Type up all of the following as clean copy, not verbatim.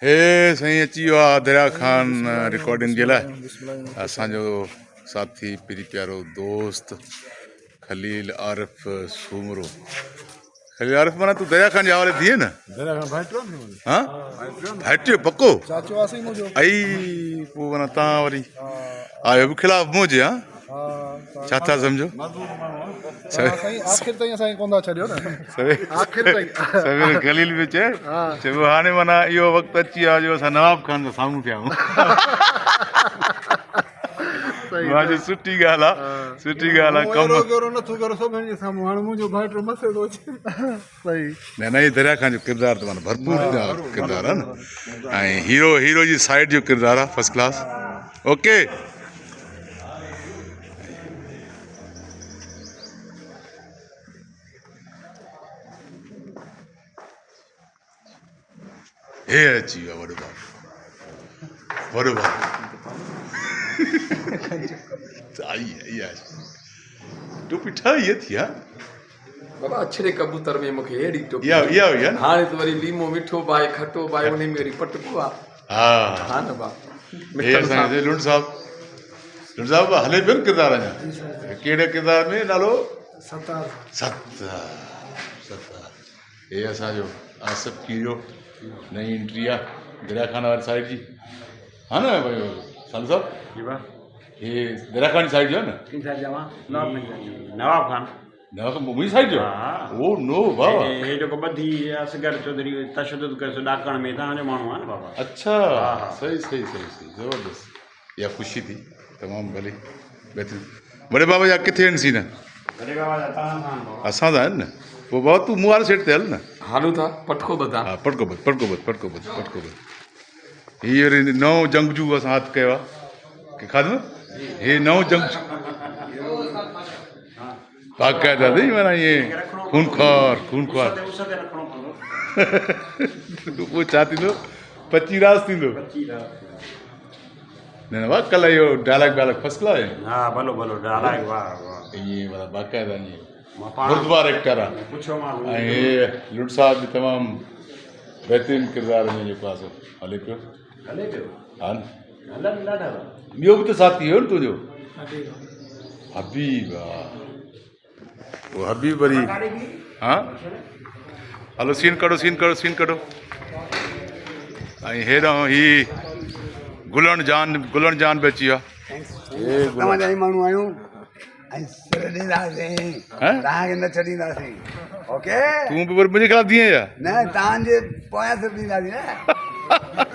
हे साईं अची वियो आहे दरिया खान रिकॉर्डिंग जे लाइ असांजो साथी पिरी प्यारो दोस्त खलील आरिफ सूमरो। खलील आरिफ माना तूं दरिया खान जे हवाले थिए न? हाँ भाइटियो पको आई पोइ माना तव्हां वरी आयो बि ख़िलाफ़ मुंहिंजे। हाँ छा था सम्झो? खलील बि चए चइबो हाणे माना इहो वक़्तु अची वियो आहे जो असां नवाब खान सां साम्हूं थिया आहियूं। सुठी ॻाल्हि आहे, सुठी ॻाल्हि आहे। न न इहे दरिया खान जो किरदारु त माना भरपूर किरदारु आहे न, ऐं हीरो हीरो जी साइड जो किरदारु आहे फस्ट क्लास। ओके हे अची वियो वॾो बाबू, वॾो बाबू टोपी ठही थी। हा बाबा अछड़े कबूतर में मूंखे अहिड़ी टोपी इहा हुई आहे न। हाणे त वरी लीमो मिठो पाए खटो पाए उन में वरी पटको आहे। हा हा न बा हे असांजे लुंड साहब हले पियो न किरदारु अञा। कहिड़े किरदार में नालो? सत्तार। हे असांजो आसिफ कीरो नई एंट्री आहे दरिया खान वारी साइड जी। हा न भाई सालू साहब हे दरिया खान जी साइड जो आहे न? नवाब खान मुंहिंजी साइड जो? ओ नो बाबा हे जेको ॿधी असगर चौधरी तशदुद कयोसि ॾाकण में तव्हांजो माण्हू आहे न बाबा। अच्छा सही ज़बरदस्त। इहा ख़ुशी थी तमामु भली बहितरीनु। वॾे बाबा जा किथे आहिनि सीन? असां त आहिनि न। पोइ बाबा तूं मूं वारे सेट ते हल न। हालूं था पटको बता। हा पटको बद हीअ वरी नओं जंगजू असां हथु कयो आहे की खाधो हे नओं जंगजू बाक़ाइदा अथई माना ईअं खूनखार पोइ छा थींदो? पची रास थींदो। न वाह कल्ह इहो डायलॉग फस्ट क्लास आहे। हा भलो डायलॉग वाह ईअं माना बाक़ाइदा ईअं बुर्दबार एक्टर आहे। ऐं हे लुट साहब बि तमामु बहितरीनु किरदार में जेको आहे सो हले पियो। हा न ॿियो बि त साथी हुयो न तुंहिंजो हबीब। पोइ हबीब वरी हा हलो सीन कढो ऐं हेॾां ही गुलण जान बि अची वियो आहे। माण्हू आहियूं ऐं सिर ॾींदासीं तव्हांखे न छॾींदासीं। ओके तूं बि वरी मुंहिंजे ख़िलाफ़ थी आहीं छा? न तव्हांजे पोयां सिर ॾींदासीं न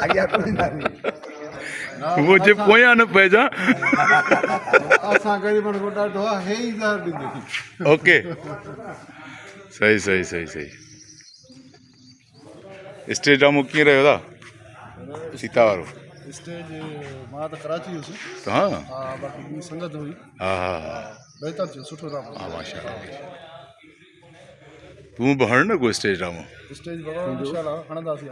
अॻियां कोन ॾींदासीं। मुंहिंजे पोयां न पइजां। ओके सही स्टेज ड्रामो कीअं रहियो था? सीता वारो स्टेज मां त कराची हुयुसि। हा बाक़ी ॿी संगत हुई। हा बहितर थियो सुठो ड्रामो। हा माशाल्लाह। तूं बि हण न कोई स्टेज ड्रामो? स्टेज इंशाल्लाह हणंदासीं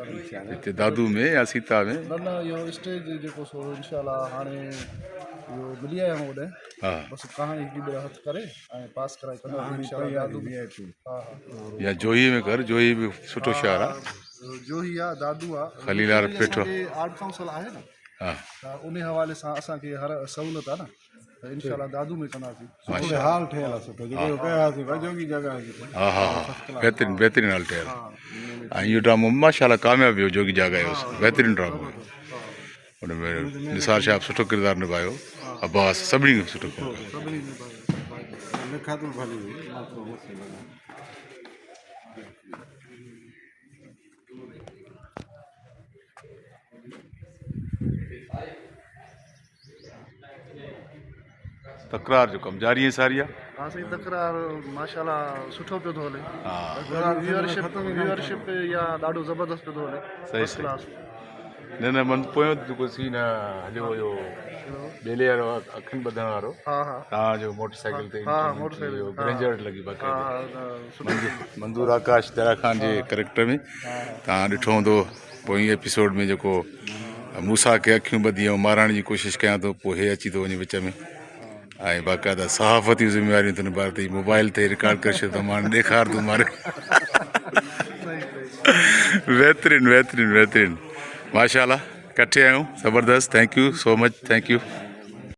हिते दादू में या सीता में? न इहो स्टेज जेको सो इंशाल्लाह हाणे इहो मिली आया आहियूं होॾे। हा बसि कहाणी हिकु ॿ हथु करे ऐं पास कराए कंदासीं इंशाल्लाह। दादू हा या जोही में कर, जोही बि सुठो शहर आहे। जोही आहे दादू आहे खलील आरिफ पेठो आर्ट काउंसिल आहे न। हा त उन हवाले सां असांखे हर सहूलियत आहे न त इंशाल्लाह दादू में कंदासीं। हाल ठहियल आहे सुठो जेको कयोसीं जोगी जॻह हा बहितरीनु हाल ठहियल। ऐं इहो ड्रामो माशाल्लाह कामयाबु वियो। जोगी जाॻायोसि बहितरीनु ड्रामो हुयो। हुन में निसार साहिबु सुठो किरदारु निभायो। अब्बास सभिनी खे सुठो कयो। तकरार जो कमु जारी है सारी आहे। हा साईं तकरार माशाल्लाह सुठो पियो थो हले। हा व्यूअरशिप या ॾाढो ज़बरदस्त पियो थो हले। सही न मन पोयों जेको सीन हलियो हुयो ॿेले वारो अखियुनि ॿधण वारो। तव्हांजो मोटरसाइकिल ते ग्रेंजर लॻी बाक़ाइदा मंदूर आकाश दरिया खान जे कैरेक्टर में तव्हां ॾिठो हूंदो। पोइ एपिसोड में जेको मूसा खे अखियूं ॿधी ऐं मारण जी कोशिशि कयां थो पोइ हे अची थो वञे विच में ऐं बाक़ाइदा सहाफ़ती ज़िम्मेवारियूं थो निभाए थी। मोबाइल ते रिकॉर्ड करे छॾियो त माण्हू ॾेखार थो मारे। बहितरीनु माशाल्लाह कट्ठे आहियूं ज़बरदस्त thank you so much thank U